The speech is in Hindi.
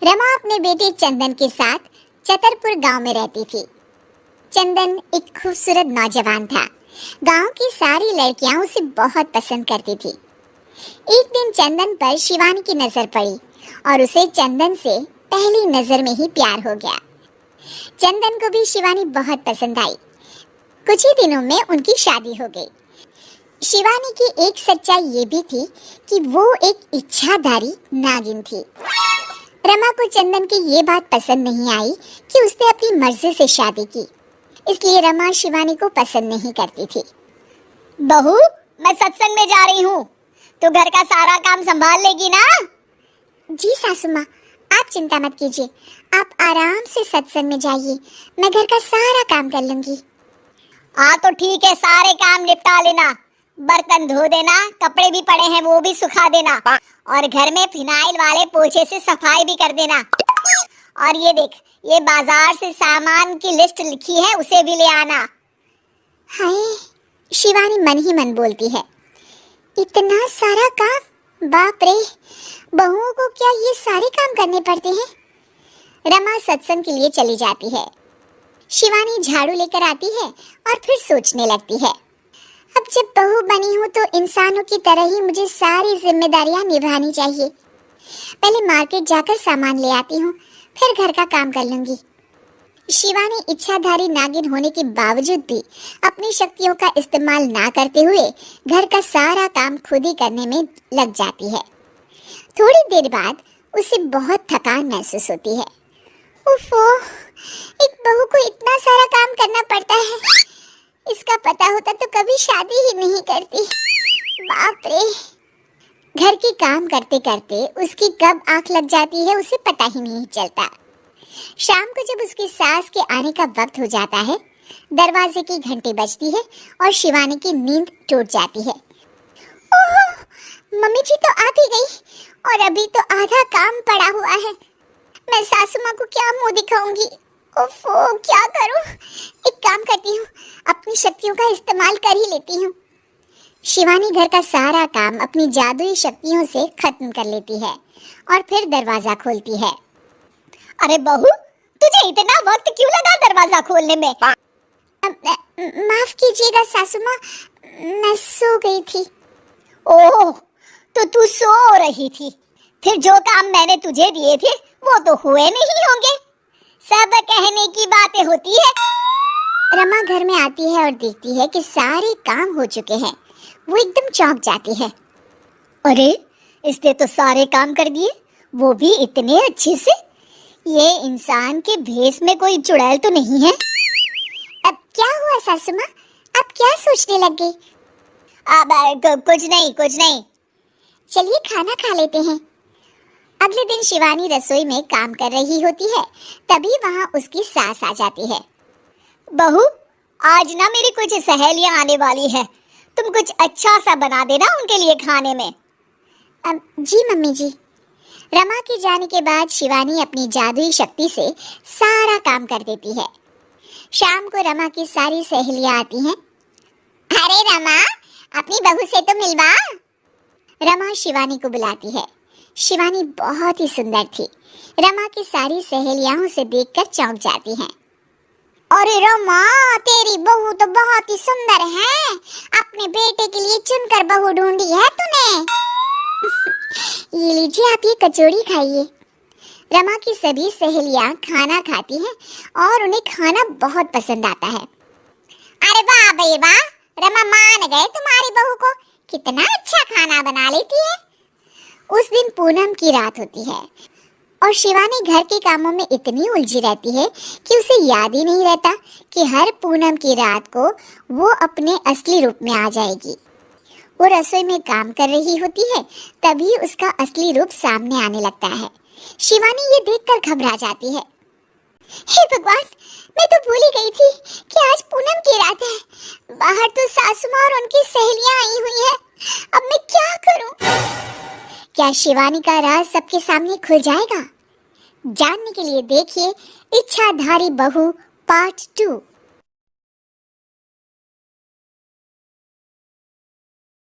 रमा अपने बेटे चंदन के साथ चतरपुर गांव में रहती थी। चंदन एक खूबसूरत नौजवान था। गांव की सारी लड़कियां उसे बहुत पसंद करती थी। एक दिन चंदन पर शिवानी की नजर पड़ी और उसे चंदन से पहली नजर में ही प्यार हो गया। चंदन को भी शिवानी बहुत पसंद आई। कुछ ही दिनों में उनकी शादी हो गई। शिवानी की एक सच्चाई ये भी थी कि वो एक इच्छाधारी नागिन थी। रमा को चंदन की ये बात पसंद नहीं आई कि उसने अपनी मर्जी से शादी की, इसलिए रमा शिवानी को पसंद नहीं करती थी। बहू, मैं सत्संग में जा रही हूँ, तो घर का सारा काम संभाल लेगी ना? जी सासू माँ, आप चिंता मत कीजिए, आप आराम से सत्संग में जाइए, मैं घर का सारा काम कर लूंगी। हाँ तो ठीक है, सारे काम निपटा लेना, बर्तन धो देना, कपड़े भी पड़े हैं वो भी सुखा देना, और घर में फिनाइल वाले पोछे से सफाई भी कर देना। और ये देख, ये बाजार से सामान की लिस्ट लिखी है, उसे भी ले आना। हाय, शिवानी मन ही मन बोलती है, इतना सारा काम, बाप रे, बहुओं को क्या ये सारे काम करने पड़ते हैं। रमा सत्संग के लिए चली जाती है। शिवानी झाड़ू लेकर आती है और फिर सोचने लगती है, अब जब बहू बनी हूँ तो इंसानों की तरह ही मुझे सारी जिम्मेदारियां निभानी चाहिए। पहले मार्केट जाकर सामान ले आती हूँ, फिर घर का काम कर लूंगी। शिवानी इच्छाधारी नागिन होने के बावजूद भी अपनी शक्तियों का इस्तेमाल ना करते हुए घर का सारा काम खुद ही करने में लग जाती है। थोड़ी देर बाद उसे बहुत थकान महसूस होती है। उफ़ो, एक बहू को इतना सारा काम करना पड़ता है, इसका पता होता तो कभी शादी ही नहीं करती। बाप रे, घर के काम करते करते उसकी कब आंख लग जाती है उसे पता ही नहीं चलता। शाम को जब उसकी सास के आने का वक्त हो जाता है, दरवाजे की घंटी बजती है और शिवानी की नींद टूट जाती है। ओह, मम्मी जी तो आ भी गई और अभी तो आधा काम पड़ा हुआ है। मैं सासू माँ को क्या मुंह दिखाऊंगी? ओफो, क्या करूं? एक काम करती हूँ, अपनी शक्तियों का इस्तेमाल कर ही लेती हूँ। शिवानी घर का सारा काम अपनी जादुई शक्तियों से खत्म कर लेती है और फिर दरवाजा खोलती है। अरे बहू, तुझे इतना वक्त क्यों लगा दरवाजा खोलने में? माफ कीजिएगा सासू माँ, मैं सो गई थी। ओह, तो तू सो रही थी, फिर जो काम मैंने तुझे दिए थे वो तो हुए नहीं होंगे। सब कहने की बातें होती है। रमा घर में आती है और देखती है कि सारे काम हो चुके हैं। वो एकदम चौंक जाती है। अरे, इसने तो सारे काम कर दिए, वो भी इतने अच्छे से। ये इंसान के भेष में कोई चुड़ैल तो नहीं है? अब क्या हुआ सासू माँ, आप क्या सोचने लग गई? अब कुछ नहीं। चलिए खाना खा लेते हैं। अगले दिन शिवानी रसोई में काम कर रही होती है, तभी वहाँ उसकी सास आ जाती है। बहू, आज ना मेरी कुछ सहेलियां आने वाली है, तुम कुछ अच्छा सा बना देना उनके लिए खाने में। जी मम्मी जी। रमा के जाने के बाद शिवानी अपनी जादुई शक्ति से सारा काम कर देती है। शाम को रमा की सारी सहेलियां आती हैं। अरे रमा, अपनी बहू से तो मिलवा। रमा शिवानी को बुलाती है। शिवानी बहुत ही सुंदर थी। रमा की सारी सहेलियां उसे देखकर चौंक जाती हैं। अरे रमा, तेरी बहू तो बहुत ही सुंदर है, अपने बेटे के लिए चुनकर बहू ढूंढी है तूने। ये लीजिए, आप ये कचौड़ी खाइए। रमा की सभी सहेलियां खाना खाती हैं और उन्हें खाना बहुत पसंद आता है। अरे वाह भाई वाह, रमा मान गए तुम्हारी बहू को, कितना अच्छा खाना बना लेती है। उस दिन पूनम की रात होती है और शिवानी घर के कामों में इतनी उलझी रहती है कि उसे याद ही नहीं रहता कि हर पूनम की रात को वो अपने असली रूप में आ जाएगी। वो रसोई में काम कर रही होती है, तभी उसका असली रूप सामने आने लगता है। शिवानी ये देखकर घबरा जाती है। हे भगवान, मैं तो भूल ही गई थी कि आज पूनम की रात है। बाहर तो सासू माँ और उनकी सहेलियां आई हुई हैं। अब मैं क्या करूं? क्या शिवानी का राज सबके सामने खुल जाएगा? जानने के लिए देखिए इच्छाधारी बहू पार्ट 2।